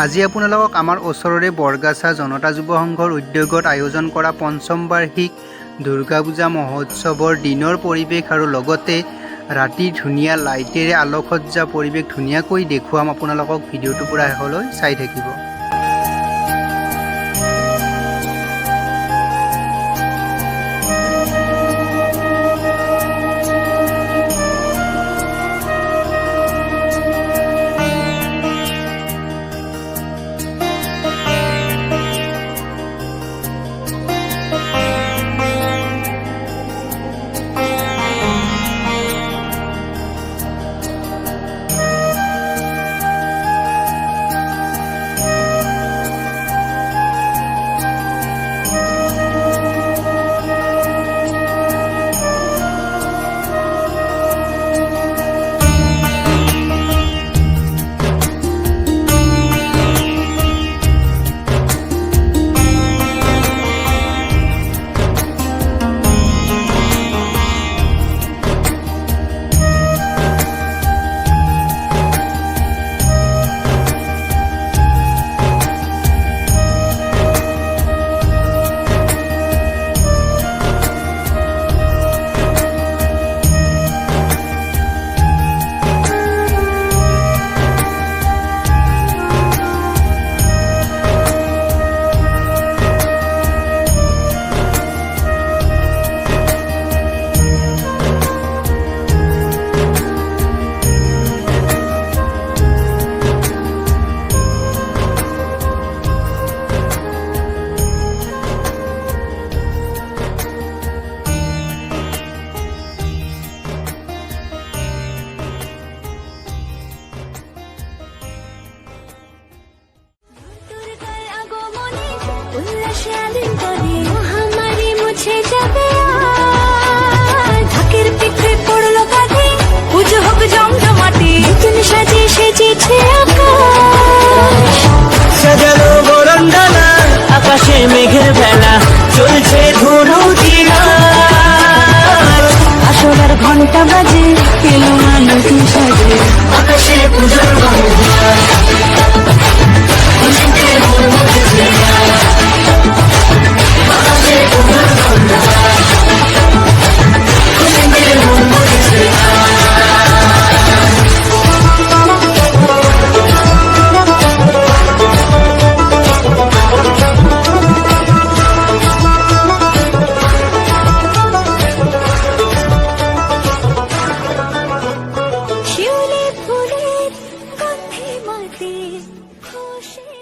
আজি আপোনালোকক আমাৰ ওচৰৰে বৰগাছা জনতা যুৱ সংঘৰ উদ্যোগত আয়োজন কৰা পঞ্চম বাৰ্ষিক দুৰ্গা পূজা মহোৎসৱৰ দিনৰ পৰিৱেশ আৰু লগতে ৰাতিৰ ধুনীয়া লাইটেৰে আলোকসজ্জা পৰিৱেশ ধুনীয়াকৈ দেখুৱাম। আপোনালোকক ভিডিঅ'টো পুৰা শেষলৈ চাই থাকিব। महामारी मुझे जाबे ঢাকের পিঠে পড়লো কাঁধে পুজো হোক জমজমাটি নতুন সাজে সেজেছে আকাশ সাজানো বরণডালা আকাশে মেঘের ভেলা চলছে ধুলো দিনা আসরের ঘন্টা বাজে এলো নতুন সাজে আকাশে পুজোর শিউলি ফুলের গন্ধে মাতে খুশি